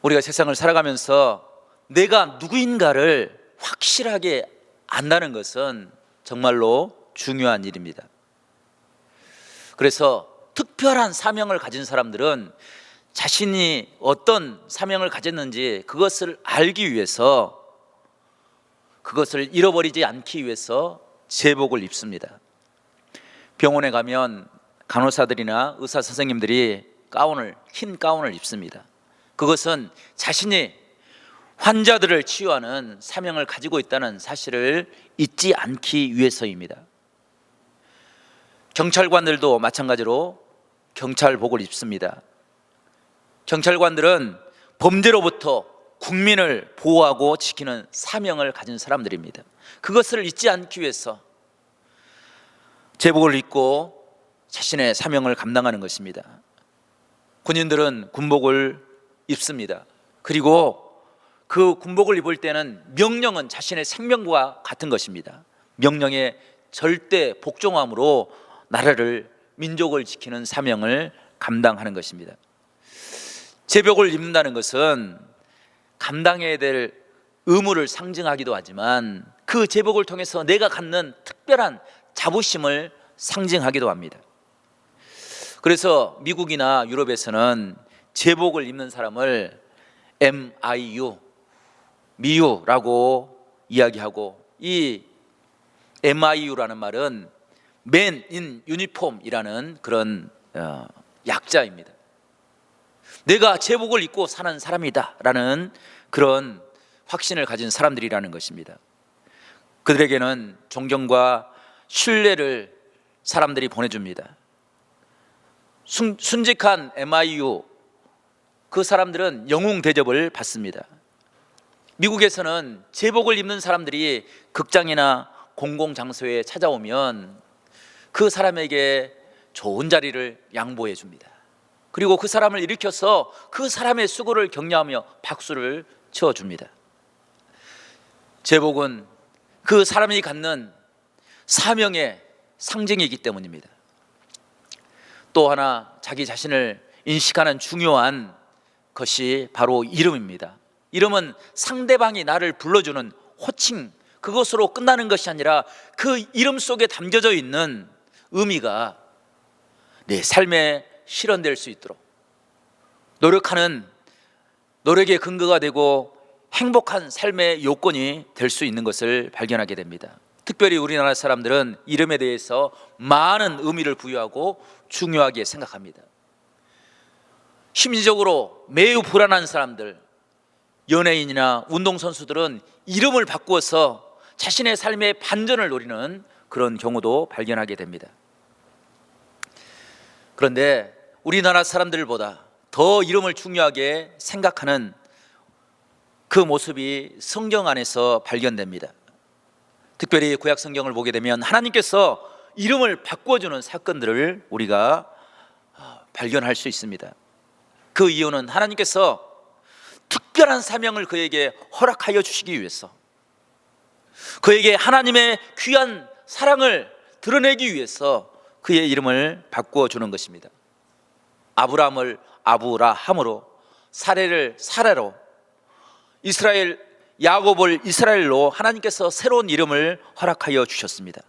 우리가 세상을 살아가면서 내가 누구인가를 확실하게 안다는 것은 정말로 중요한 일입니다. 그래서 특별한 사명을 가진 사람들은 자신이 어떤 사명을 가졌는지 그것을 알기 위해서, 그것을 잃어버리지 않기 위해서 제복을 입습니다. 병원에 가면 간호사들이나 의사 선생님들이 흰 가운을 입습니다. 그것은 자신이 환자들을 치유하는 사명을 가지고 있다는 사실을 잊지 않기 위해서입니다. 경찰관들도 마찬가지로 경찰복을 입습니다. 경찰관들은 범죄로부터 국민을 보호하고 지키는 사명을 가진 사람들입니다. 그것을 잊지 않기 위해서 제복을 입고 자신의 사명을 감당하는 것입니다. 군인들은 군복을 입습니다. 그리고 그 군복을 입을 때는 명령은 자신의 생명과 같은 것입니다. 명령에 절대 복종함으로 나라를, 민족을 지키는 사명을 감당하는 것입니다. 제복을 입는다는 것은 감당해야 될 의무를 상징하기도 하지만 그 제복을 통해서 내가 갖는 특별한 자부심을 상징하기도 합니다. 그래서 미국이나 유럽에서는 제복을 입는 사람을 MIU, 미유라고 이야기하고, 이 MIU라는 말은 Man in Uniform이라는 그런 약자입니다. 내가 제복을 입고 사는 사람이다 라는 그런 확신을 가진 사람들이라는 것입니다. 그들에게는 존경과 신뢰를 사람들이 보내줍니다. 순직한 MIU, 그 사람들은 영웅 대접을 받습니다. 미국에서는 제복을 입는 사람들이 극장이나 공공장소에 찾아오면 그 사람에게 좋은 자리를 양보해 줍니다. 그리고 그 사람을 일으켜서 그 사람의 수고를 격려하며 박수를 쳐줍니다. 제복은 그 사람이 갖는 사명의 상징이기 때문입니다. 또 하나 자기 자신을 인식하는 중요한 것이 바로 이름입니다. 이름은 상대방이 나를 불러주는 호칭, 그것으로 끝나는 것이 아니라 그 이름 속에 담겨져 있는 의미가 내 삶에 실현될 수 있도록 노력하는 노력의 근거가 되고 행복한 삶의 요건이 될 수 있는 것을 발견하게 됩니다. 특별히 우리나라 사람들은 이름에 대해서 많은 의미를 부여하고 중요하게 생각합니다. 심리적으로 매우 불안한 사람들, 연예인이나 운동선수들은 이름을 바꾸어서 자신의 삶의 반전을 노리는 그런 경우도 발견하게 됩니다. 그런데 우리나라 사람들보다 더 이름을 중요하게 생각하는 그 모습이 성경 안에서 발견됩니다. 특별히 구약 성경을 보게 되면 하나님께서 이름을 바꿔주는 사건들을 우리가 발견할 수 있습니다. 그 이유는 하나님께서 특별한 사명을 그에게 허락하여 주시기 위해서, 그에게 하나님의 귀한 사랑을 드러내기 위해서 그의 이름을 바꾸어 주는 것입니다. 아브라함을 아브라함으로, 사레를 사라로, 야곱을 이스라엘로 하나님께서 새로운 이름을 허락하여 주셨습니다.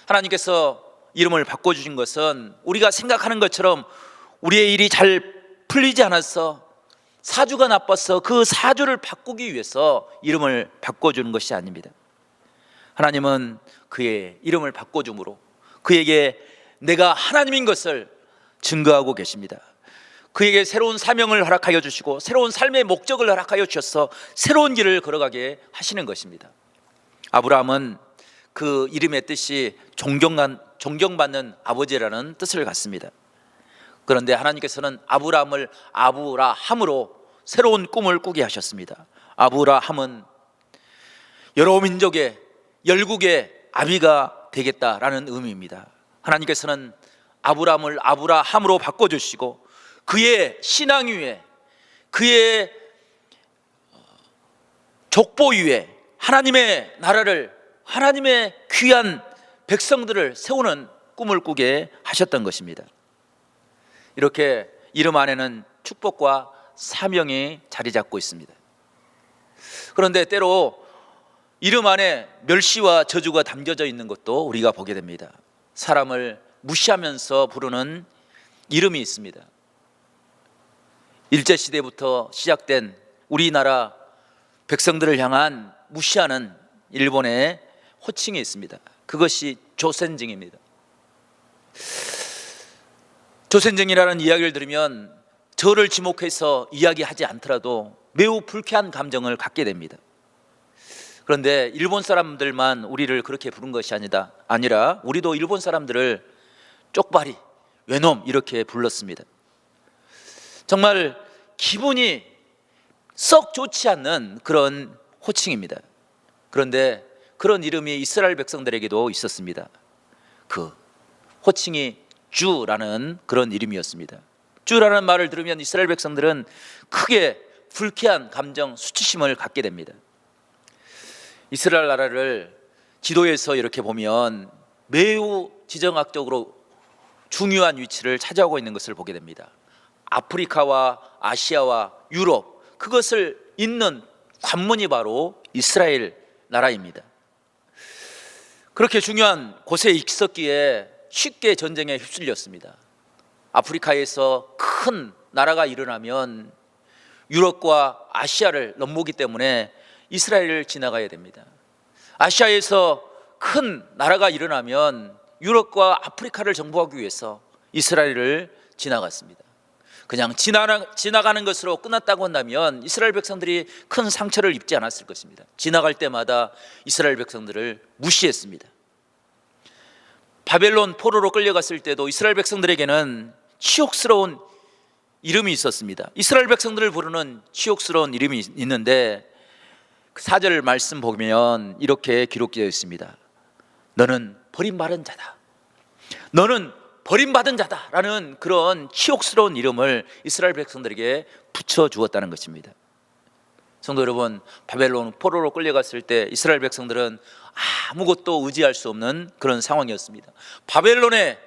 하나님께서 이름을 바꿔주신 것은 우리가 생각하는 것처럼 우리의 일이 잘 풀리지 않아서 사주가 나빠서 그 사주를 바꾸기 위해서 이름을 바꿔주는 것이 아닙니다. 하나님은 그의 이름을 바꿔줌으로 그에게 내가 하나님인 것을 증거하고 계십니다. 그에게 새로운 사명을 허락하여 주시고 새로운 삶의 목적을 허락하여 주셔서 새로운 길을 걸어가게 하시는 것입니다. 아브라함은 그 이름의 뜻이 존경받는 아버지라는 뜻을 갖습니다. 그런데 하나님께서는 아브라함을 아브라함으로 새로운 꿈을 꾸게 하셨습니다. 아브라함은 여러 민족의 열국의 아비가 되겠다라는 의미입니다. 하나님께서는 아브라함을 아브라함으로 바꿔주시고 그의 신앙 위에, 그의 족보 위에 하나님의 나라를, 하나님의 귀한 백성들을 세우는 꿈을 꾸게 하셨던 것입니다. 이렇게 이름 안에는 축복과 사명이 자리 잡고 있습니다. 그런데 때로 이름 안에 멸시와 저주가 담겨져 있는 것도 우리가 보게 됩니다. 사람을 무시하면서 부르는 이름이 있습니다. 일제시대부터 시작된 우리나라 백성들을 향한 무시하는 일본의 호칭이 있습니다. 그것이 조센징입니다. 조센징이라는 이야기를 들으면 저를 지목해서 이야기하지 않더라도 매우 불쾌한 감정을 갖게 됩니다. 그런데 일본 사람들만 우리를 그렇게 부른 것이 아니라 우리도 일본 사람들을 쪽발이, 외놈 이렇게 불렀습니다. 정말 기분이 썩 좋지 않는 그런 호칭입니다. 그런데 그런 이름이 이스라엘 백성들에게도 있었습니다. 그 호칭이 주라는 그런 이름이었습니다. 주라는 말을 들으면 이스라엘 백성들은 크게 불쾌한 감정, 수치심을 갖게 됩니다. 이스라엘 나라를 지도에서 이렇게 보면 매우 지정학적으로 중요한 위치를 차지하고 있는 것을 보게 됩니다. 아프리카와 아시아와 유럽, 그것을 잇는 관문이 바로 이스라엘 나라입니다. 그렇게 중요한 곳에 있었기에 쉽게 전쟁에 휩쓸렸습니다. 아프리카에서 큰 나라가 일어나면 유럽과 아시아를 넘보기 때문에 이스라엘을 지나가야 됩니다. 아시아에서 큰 나라가 일어나면 유럽과 아프리카를 정복하기 위해서 이스라엘을 지나갔습니다. 그냥 지나가는 것으로 끝났다고 한다면 이스라엘 백성들이 큰 상처를 입지 않았을 것입니다. 지나갈 때마다 이스라엘 백성들을 무시했습니다. 바벨론 포로로 끌려갔을 때도 이스라엘 백성들에게는 치욕스러운 이름이 있었습니다. 이스라엘 백성들을 부르는 치욕스러운 이름이 있는데 그 4절 말씀 보면 이렇게 기록되어 있습니다. 너는 버림받은 자다. 너는 버림받은 자다라는 그런 치욕스러운 이름을 이스라엘 백성들에게 붙여주었다는 것입니다. 성도 여러분, 바벨론 포로로 끌려갔을 때 이스라엘 백성들은 아무것도 의지할 수 없는 그런 상황이었습니다. 바벨론의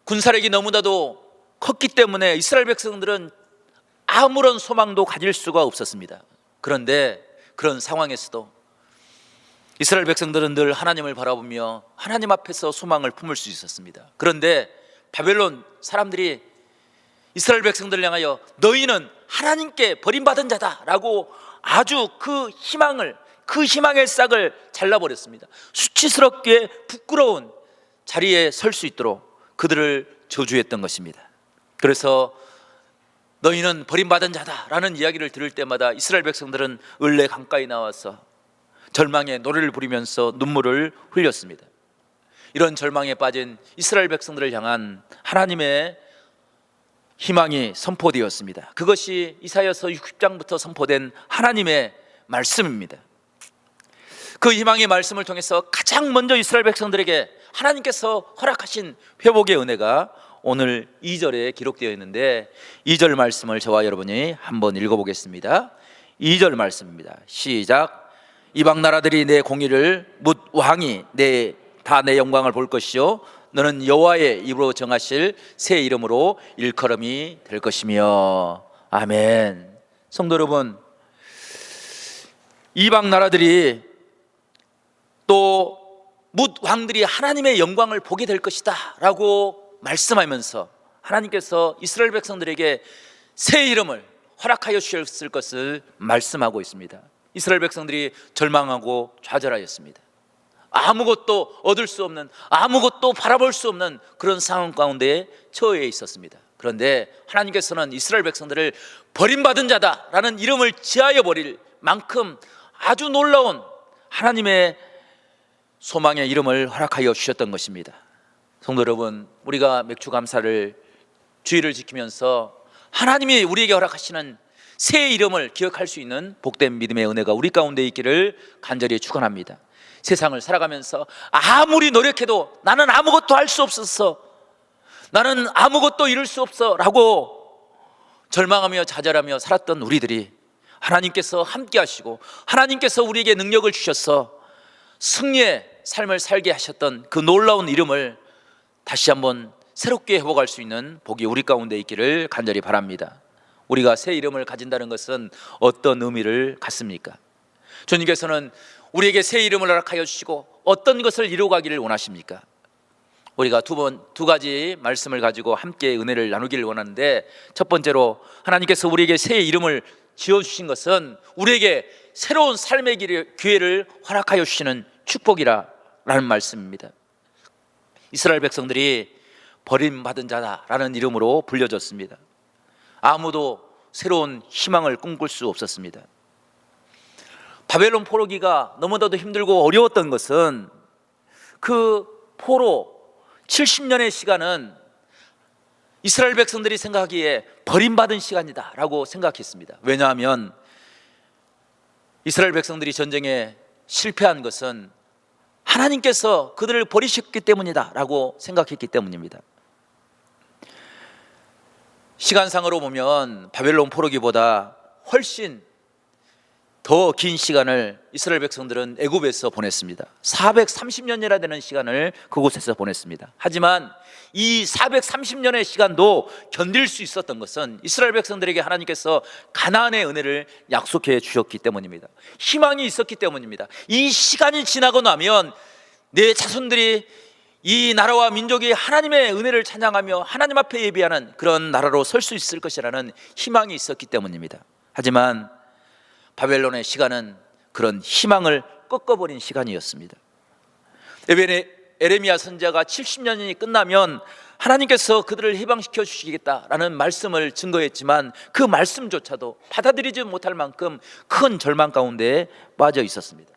군사력이 너무나도 컸기 때문에 이스라엘 백성들은 아무런 소망도 가질 수가 없었습니다. 그런데 그런 상황에서도 이스라엘 백성들은 늘 하나님을 바라보며 하나님 앞에서 소망을 품을 수 있었습니다. 그런데 바벨론 사람들이 이스라엘 백성들을 향하여 너희는 하나님께 버림받은 자다라고 아주 그 희망의 싹을 잘라버렸습니다. 수치스럽게 부끄러운 자리에 설 수 있도록 그들을 저주했던 것입니다. 그래서 너희는 버림받은 자다라는 이야기를 들을 때마다 이스라엘 백성들은 을레 강가에 나와서 절망의 노래를 부르면서 눈물을 흘렸습니다. 이런 절망에 빠진 이스라엘 백성들을 향한 하나님의 희망이 선포되었습니다. 그것이 이사야서 60장부터 선포된 하나님의 말씀입니다. 그 희망의 말씀을 통해서 가장 먼저 이스라엘 백성들에게 하나님께서 허락하신 회복의 은혜가 오늘 2절에 기록되어 있는데 2절 말씀을 저와 여러분이 한번 읽어보겠습니다. 2절 말씀입니다. 시작. 이방 나라들이 내 공의를 묻 왕이 다 내 영광을 볼 것이요 너는 여호와의 입으로 정하실 새 이름으로 일컬음이 될 것이며. 아멘. 성도 여러분, 이방 나라들이 또 뭇 왕들이 하나님의 영광을 보게 될 것이다 라고 말씀하면서 하나님께서 이스라엘 백성들에게 새 이름을 허락하여 주셨을 것을 말씀하고 있습니다. 이스라엘 백성들이 절망하고 좌절하였습니다. 아무것도 얻을 수 없는, 아무것도 바라볼 수 없는 그런 상황 가운데 처해 있었습니다. 그런데 하나님께서는 이스라엘 백성들을 버림받은 자다라는 이름을 지하여 버릴 만큼 아주 놀라운 하나님의 소망의 이름을 허락하여 주셨던 것입니다. 성도 여러분, 우리가 맥주 감사를 주의를 지키면서 하나님이 우리에게 허락하시는 새 이름을 기억할 수 있는 복된 믿음의 은혜가 우리 가운데 있기를 간절히 축원합니다. 세상을 살아가면서 아무리 노력해도 나는 아무것도 할 수 없었어, 나는 아무것도 이룰 수 없어 라고 절망하며 좌절하며 살았던 우리들이 하나님께서 함께 하시고 하나님께서 우리에게 능력을 주셔서 승리의 삶을 살게 하셨던 그 놀라운 이름을 다시 한번 새롭게 회복할 수 있는 복이 우리 가운데 있기를 간절히 바랍니다. 우리가 새 이름을 가진다는 것은 어떤 의미를 갖습니까? 주님께서는 우리에게 새 이름을 허락하여 주시고 어떤 것을 이루어가기를 원하십니까? 우리가 두 가지 말씀을 가지고 함께 은혜를 나누기를 원하는데, 첫 번째로 하나님께서 우리에게 새 이름을 지어주신 것은 우리에게 새로운 삶의 기회를 허락하여 주시는 축복이라는 말씀입니다. 이스라엘 백성들이 버림받은 자다라는 이름으로 불려졌습니다. 아무도 새로운 희망을 꿈꿀 수 없었습니다. 바벨론 포로기가 너무나도 힘들고 어려웠던 것은 그 포로 70년의 시간은 이스라엘 백성들이 생각하기에 버림받은 시간이다 라고 생각했습니다. 왜냐하면 이스라엘 백성들이 전쟁에 실패한 것은 하나님께서 그들을 버리셨기 때문이다 라고 생각했기 때문입니다. 시간상으로 보면 바벨론 포로기보다 훨씬 더 긴 시간을 이스라엘 백성들은 애굽에서 보냈습니다. 430년이나 되는 시간을 그곳에서 보냈습니다. 하지만 이 430년의 시간도 견딜 수 있었던 것은 이스라엘 백성들에게 하나님께서 가나안의 은혜를 약속해 주셨기 때문입니다. 희망이 있었기 때문입니다. 이 시간이 지나고 나면 내 자손들이 이 나라와 민족이 하나님의 은혜를 찬양하며 하나님 앞에 예비하는 그런 나라로 설 수 있을 것이라는 희망이 있었기 때문입니다. 하지만 바벨론의 시간은 그런 희망을 꺾어버린 시간이었습니다. 에레미야 선지자가 70년이 끝나면 하나님께서 그들을 해방시켜 주시겠다라는 말씀을 증거했지만 그 말씀조차도 받아들이지 못할 만큼 큰 절망 가운데 빠져 있었습니다.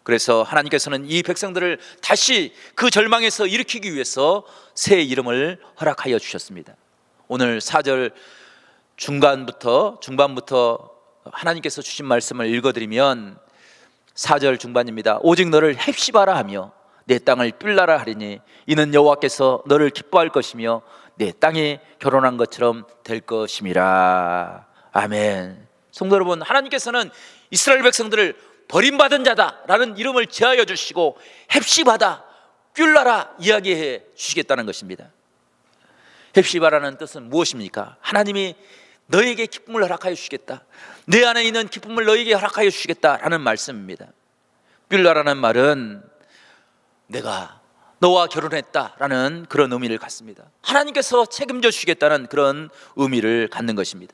그래서 하나님께서는 이 백성들을 다시 그 절망에서 일으키기 위해서 새 이름을 허락하여 주셨습니다. 오늘 4절 중반부터 하나님께서 주신 말씀을 읽어드리면 4절 중반입니다. 오직 너를 헵시바라 하며 내 땅을 삘라라 하리니 이는 여호와께서 너를 기뻐할 것이며 내 땅이 결혼한 것처럼 될 것임이라. 아멘. 성도 여러분, 하나님께서는 이스라엘 백성들을 버림받은 자다라는 이름을 제하여 주시고 헵시바다, 뀨라라 이야기해 주시겠다는 것입니다. 헵시바라는 뜻은 무엇입니까? 하나님이 너에게 기쁨을 허락하여 주시겠다, 내 안에 있는 기쁨을 너에게 허락하여 주시겠다라는 말씀입니다. 뀨라라는 말은 내가 너와 결혼했다라는 그런 의미를 갖습니다. 하나님께서 책임져 주시겠다는 그런 의미를 갖는 것입니다.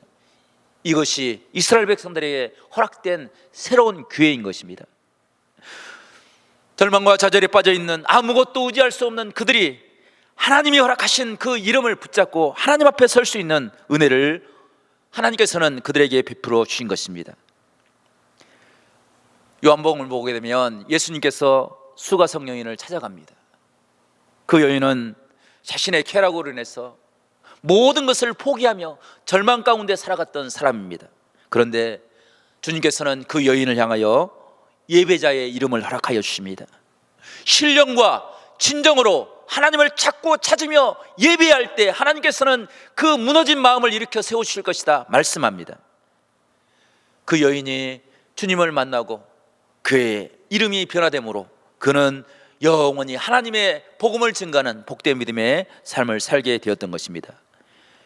이것이 이스라엘 백성들에게 허락된 새로운 기회인 것입니다. 절망과 좌절에 빠져 있는 아무것도 의지할 수 없는 그들이 하나님이 허락하신 그 이름을 붙잡고 하나님 앞에 설 수 있는 은혜를 하나님께서는 그들에게 베풀어 주신 것입니다. 요한복음을 보게 되면 예수님께서 수가성 여인을 찾아갑니다. 그 여인은 자신의 쾌락으로 인해서 모든 것을 포기하며 절망 가운데 살아갔던 사람입니다. 그런데 주님께서는 그 여인을 향하여 예배자의 이름을 허락하여 주십니다. 신령과 진정으로 하나님을 찾고 찾으며 예배할 때 하나님께서는 그 무너진 마음을 일으켜 세우실 것이다 말씀합니다. 그 여인이 주님을 만나고 그의 이름이 변화되므로 그는 영원히 하나님의 복음을 증거하는 복된 믿음의 삶을 살게 되었던 것입니다.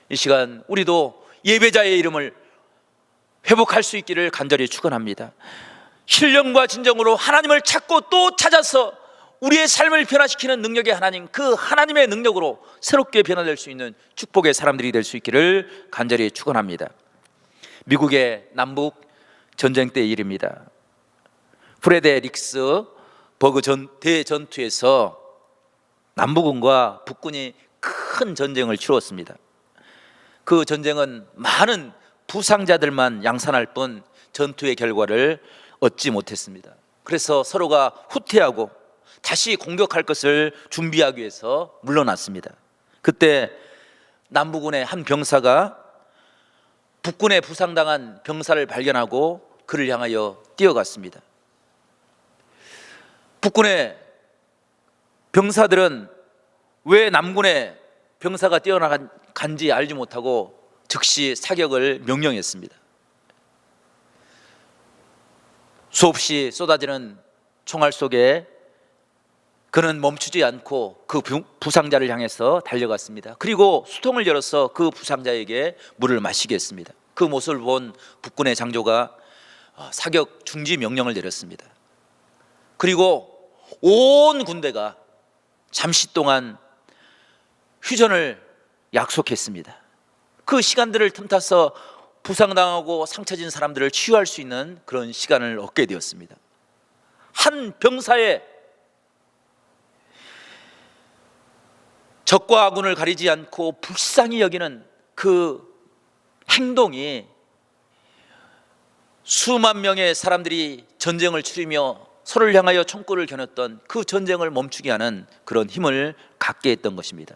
이 시간 우리도 예배자의 이름을 회복할 수 있기를 간절히 축원합니다. 신령과 진정으로 하나님을 찾고 또 찾아서 우리의 삶을 변화시키는 능력의 하나님, 그 하나님의 능력으로 새롭게 변화될 수 있는 축복의 사람들이 될 수 있기를 간절히 축원합니다. 미국의 남북 전쟁 때 일입니다. 프레데릭스버그 대전투에서 남부군과 북군이 큰 전쟁을 치루었습니다. 그 전쟁은 많은 부상자들만 양산할 뿐 전투의 결과를 얻지 못했습니다. 그래서 서로가 후퇴하고 다시 공격할 것을 준비하기 위해서 물러났습니다. 그때 남부군의 한 병사가 북군에 부상당한 병사를 발견하고 그를 향하여 뛰어갔습니다. 북군의 병사들은 왜 남군의 병사가 뛰어나간지 알지 못하고 즉시 사격을 명령했습니다. 수없이 쏟아지는 총알 속에 그는 멈추지 않고 그 부상자를 향해서 달려갔습니다. 그리고 수통을 열어서 그 부상자에게 물을 마시게 했습니다. 그 모습을 본 북군의 장교가 사격 중지 명령을 내렸습니다. 그리고 온 군대가 잠시 동안 휴전을 약속했습니다. 그 시간들을 틈타서 부상당하고 상처진 사람들을 치유할 수 있는 그런 시간을 얻게 되었습니다. 한 병사의 적과 아군을 가리지 않고 불쌍히 여기는 그 행동이 수만 명의 사람들이 전쟁을 치르며 서로를 향하여 총구를 겨눴던 그 전쟁을 멈추게 하는 그런 힘을 갖게 했던 것입니다.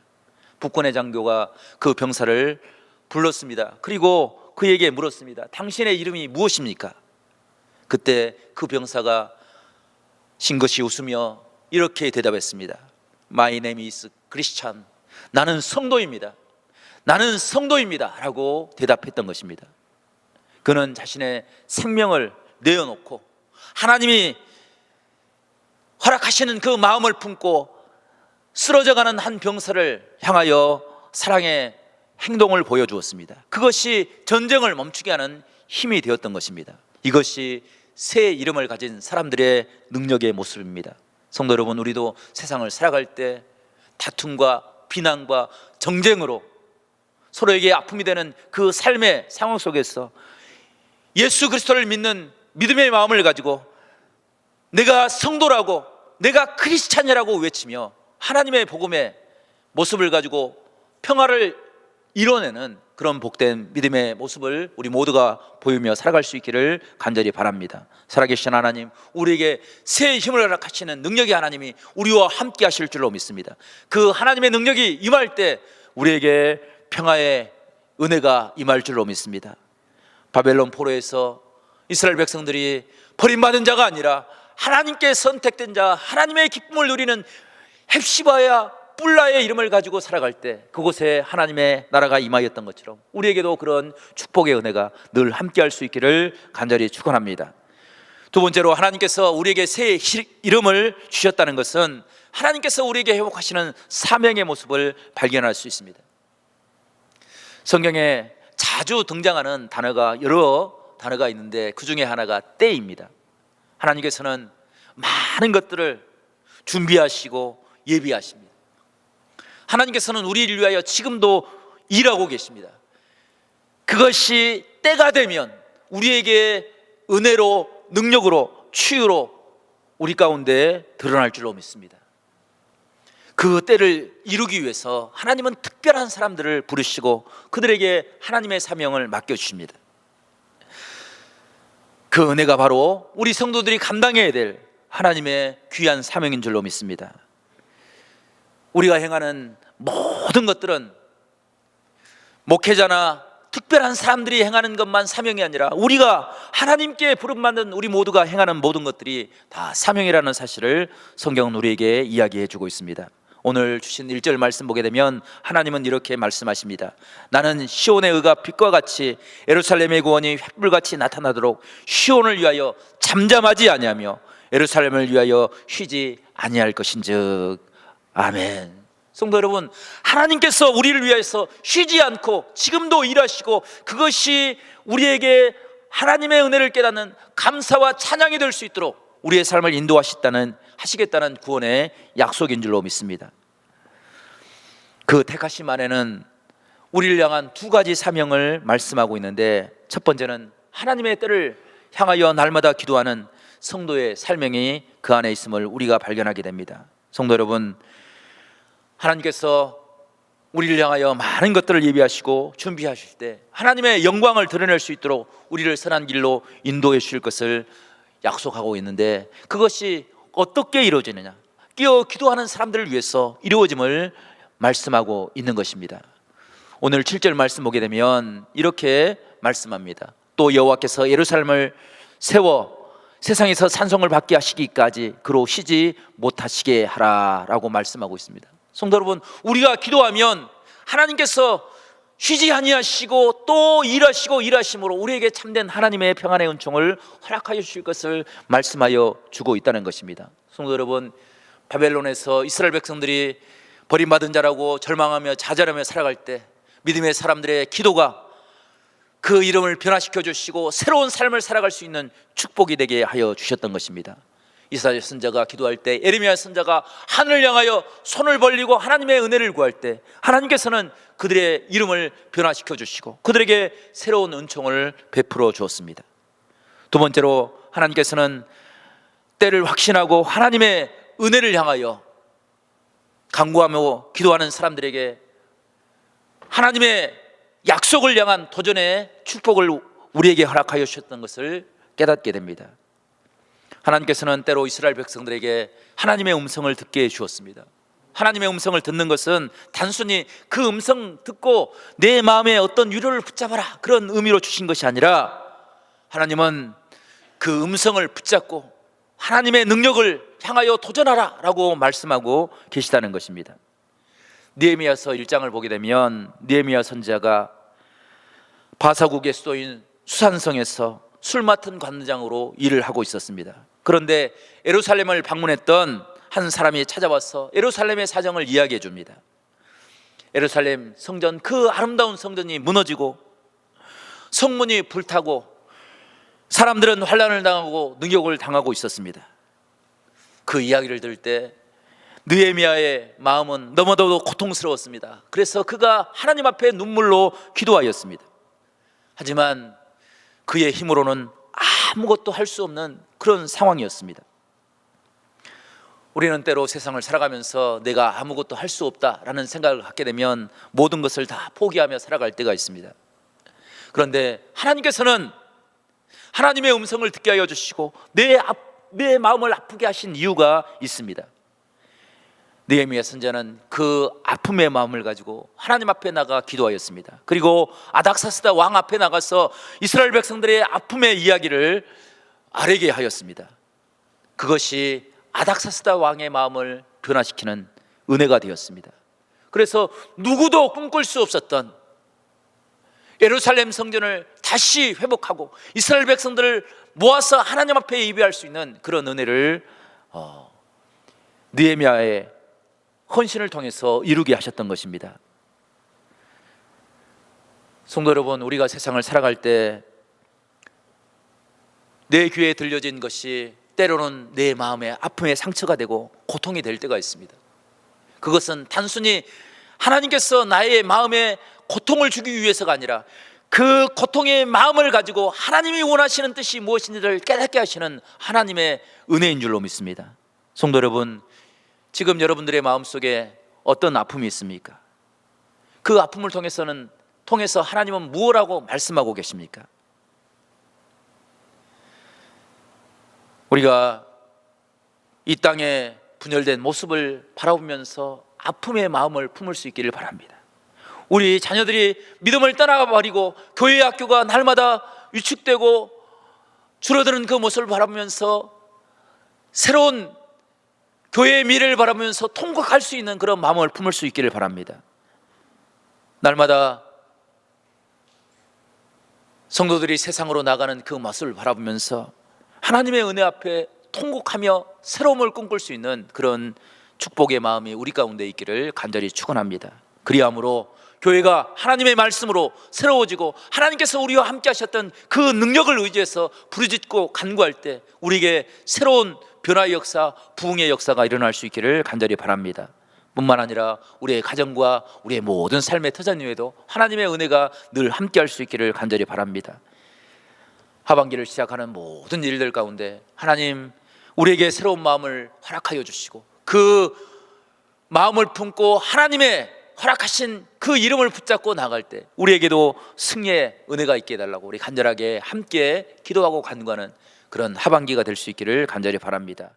북군의 장교가 그 병사를 불렀습니다. 그리고 그에게 물었습니다. 당신의 이름이 무엇입니까? 그때 그 병사가 싱긋이 웃으며 이렇게 대답했습니다. My name is Christian. 나는 성도입니다. 나는 성도입니다. 라고 대답했던 것입니다. 그는 자신의 생명을 내어놓고 하나님이 허락하시는 그 마음을 품고 쓰러져가는 한 병사를 향하여 사랑의 행동을 보여주었습니다. 그것이 전쟁을 멈추게 하는 힘이 되었던 것입니다. 이것이 새 이름을 가진 사람들의 능력의 모습입니다. 성도 여러분, 우리도 세상을 살아갈 때 다툼과 비난과 정쟁으로 서로에게 아픔이 되는 그 삶의 상황 속에서 예수 그리스도를 믿는 믿음의 마음을 가지고 내가 성도라고, 내가 크리스찬이라고 외치며 하나님의 복음의 모습을 가지고 평화를 이뤄내는 그런 복된 믿음의 모습을 우리 모두가 보이며 살아갈 수 있기를 간절히 바랍니다. 살아계신 하나님, 우리에게 새 힘을 허락하시는 능력의 하나님이 우리와 함께 하실 줄로 믿습니다. 그 하나님의 능력이 임할 때 우리에게 평화의 은혜가 임할 줄로 믿습니다. 바벨론 포로에서 이스라엘 백성들이 버림받은 자가 아니라 하나님께 선택된 자, 하나님의 기쁨을 누리는 헵시바야 뿔라의 이름을 가지고 살아갈 때 그곳에 하나님의 나라가 임하였던 것처럼 우리에게도 그런 축복의 은혜가 늘 함께할 수 있기를 간절히 축원합니다. 두 번째로, 하나님께서 우리에게 새 이름을 주셨다는 것은 하나님께서 우리에게 회복하시는 사명의 모습을 발견할 수 있습니다. 성경에 자주 등장하는 단어가 여러 단어가 있는데 그 중에 하나가 때입니다. 하나님께서는 많은 것들을 준비하시고 예비하십니다. 하나님께서는 우리를 위하여 지금도 일하고 계십니다. 그것이 때가 되면 우리에게 은혜로, 능력으로, 치유로 우리 가운데 드러날 줄로 믿습니다. 그 때를 이루기 위해서 하나님은 특별한 사람들을 부르시고 그들에게 하나님의 사명을 맡겨주십니다. 그 은혜가 바로 우리 성도들이 감당해야 될 하나님의 귀한 사명인 줄로 믿습니다. 우리가 행하는 모든 것들은 목회자나 특별한 사람들이 행하는 것만 사명이 아니라 우리가 하나님께 부름받는 우리 모두가 행하는 모든 것들이 다 사명이라는 사실을 성경은 우리에게 이야기해 주고 있습니다. 오늘 주신 1절 말씀 보게 되면 하나님은 이렇게 말씀하십니다. 나는 시온의 의가 빛과 같이 예루살렘의 구원이 횃불같이 나타나도록 시온을 위하여 잠잠하지 아니하며 예루살렘을 위하여 쉬지 아니할 것인즉. 아멘. 성도 여러분, 하나님께서 우리를 위해서 쉬지 않고 지금도 일하시고 그것이 우리에게 하나님의 은혜를 깨닫는 감사와 찬양이 될 수 있도록 우리의 삶을 하시겠다는 구원의 약속인 줄로 믿습니다. 그 택하심 안에는 우리를 향한 두 가지 사명을 말씀하고 있는데, 첫 번째는 하나님의 때를 향하여 날마다 기도하는 성도의 사명이 그 안에 있음을 우리가 발견하게 됩니다. 성도 여러분, 하나님께서 우리를 향하여 많은 것들을 예비하시고 준비하실 때 하나님의 영광을 드러낼 수 있도록 우리를 선한 길로 인도해 주실 것을 약속하고 있는데, 그것이 어떻게 이루어지느냐, 끼어 기도하는 사람들을 위해서 이루어짐을 말씀하고 있는 것입니다. 오늘 7절 말씀 보게 되면 이렇게 말씀합니다. 또 여호와께서 예루살렘을 세워 세상에서 찬송을 받게 하시기까지 그로 쉬지 못하시게 하라 라고 말씀하고 있습니다. 성도 여러분, 우리가 기도하면 하나님께서 쉬지 아니하시고 또 일하심으로 우리에게 참된 하나님의 평안의 은총을 허락하여 주실 것을 말씀하여 주고 있다는 것입니다. 성도 여러분, 바벨론에서 이스라엘 백성들이 버림받은 자라고 절망하며 좌절하며 살아갈 때 믿음의 사람들의 기도가 그 이름을 변화시켜 주시고 새로운 삶을 살아갈 수 있는 축복이 되게 하여 주셨던 것입니다. 이사야 선지자가 기도할 때, 예레미야 선지자가 하늘을 향하여 손을 벌리고 하나님의 은혜를 구할 때 하나님께서는 그들의 이름을 변화시켜 주시고 그들에게 새로운 은총을 베풀어 주었습니다. 두 번째로, 하나님께서는 때를 확신하고 하나님의 은혜를 향하여 간구하며 기도하는 사람들에게 하나님의 약속을 향한 도전의 축복을 우리에게 허락하여 주셨던 것을 깨닫게 됩니다. 하나님께서는 때로 이스라엘 백성들에게 하나님의 음성을 듣게 해 주었습니다. 하나님의 음성을 듣는 것은 단순히 그 음성 듣고 내 마음에 어떤 위로를 붙잡아라 그런 의미로 주신 것이 아니라 하나님은 그 음성을 붙잡고 하나님의 능력을 향하여 도전하라 라고 말씀하고 계시다는 것입니다. 느헤미야서 1장을 보게 되면 느헤미야 선지자가 바사국의 수도인 수산성에서 술 맡은 관장으로 일을 하고 있었습니다. 그런데 예루살렘을 방문했던 한 사람이 찾아와서 예루살렘의 사정을 이야기해 줍니다. 예루살렘 성전, 그 아름다운 성전이 무너지고 성문이 불타고 사람들은 환난을 당하고 능욕을 당하고 있었습니다. 그 이야기를 들을 때 느헤미야의 마음은 너무나도 고통스러웠습니다. 그래서 그가 하나님 앞에 눈물로 기도하였습니다. 하지만 그의 힘으로는 아무것도 할 수 없는 그런 상황이었습니다. 우리는 때로 세상을 살아가면서 내가 아무것도 할 수 없다라는 생각을 갖게 되면 모든 것을 다 포기하며 살아갈 때가 있습니다. 그런데 하나님께서는 하나님의 음성을 듣게 하여 주시고 내 마음을 아프게 하신 이유가 있습니다. 느헤미야 선지자는 그 아픔의 마음을 가지고 하나님 앞에 나가 기도하였습니다. 그리고 아닥사스다 왕 앞에 나가서 이스라엘 백성들의 아픔의 이야기를 아뢰게 하였습니다. 그것이 아닥사스다 왕의 마음을 변화시키는 은혜가 되었습니다. 그래서 누구도 꿈꿀 수 없었던 예루살렘 성전을 다시 회복하고 이스라엘 백성들을 모아서 하나님 앞에 예배할 수 있는 그런 은혜를 느헤미야의 헌신을 통해서 이루게 하셨던 것입니다. 성도 여러분, 우리가 세상을 살아갈 때 내 귀에 들려진 것이 때로는 내 마음의 아픔의 상처가 되고 고통이 될 때가 있습니다. 그것은 단순히 하나님께서 나의 마음에 고통을 주기 위해서가 아니라 그 고통의 마음을 가지고 하나님이 원하시는 뜻이 무엇인지를 깨닫게 하시는 하나님의 은혜인 줄로 믿습니다. 성도 여러분, 지금 여러분들의 마음속에 어떤 아픔이 있습니까? 그 아픔을 통해서 하나님은 무엇라고 말씀하고 계십니까? 우리가 이 땅에 분열된 모습을 바라보면서 아픔의 마음을 품을 수 있기를 바랍니다. 우리 자녀들이 믿음을 떠나버리고 교회 학교가 날마다 위축되고 줄어드는 그 모습을 바라보면서 새로운 교회의 미래를 바라보면서 통곡할 수 있는 그런 마음을 품을 수 있기를 바랍니다. 날마다 성도들이 세상으로 나가는 그 모습을 바라보면서 하나님의 은혜 앞에 통곡하며 새로움을 꿈꿀 수 있는 그런 축복의 마음이 우리 가운데 있기를 간절히 축원합니다. 그리함으로 교회가 하나님의 말씀으로 새로워지고 하나님께서 우리와 함께 하셨던 그 능력을 의지해서 부르짖고 간구할 때 우리에게 새로운 변화의 역사, 부흥의 역사가 일어날 수 있기를 간절히 바랍니다. 뿐만 아니라 우리의 가정과 우리의 모든 삶의 터전 위에도 하나님의 은혜가 늘 함께 할 수 있기를 간절히 바랍니다. 하반기를 시작하는 모든 일들 가운데 하나님 우리에게 새로운 마음을 허락하여 주시고 그 마음을 품고 하나님의 허락하신 그 이름을 붙잡고 나갈 때 우리에게도 승리의 은혜가 있게 해달라고 우리 간절하게 함께 기도하고 간구하는 그런 하반기가 될 수 있기를 간절히 바랍니다.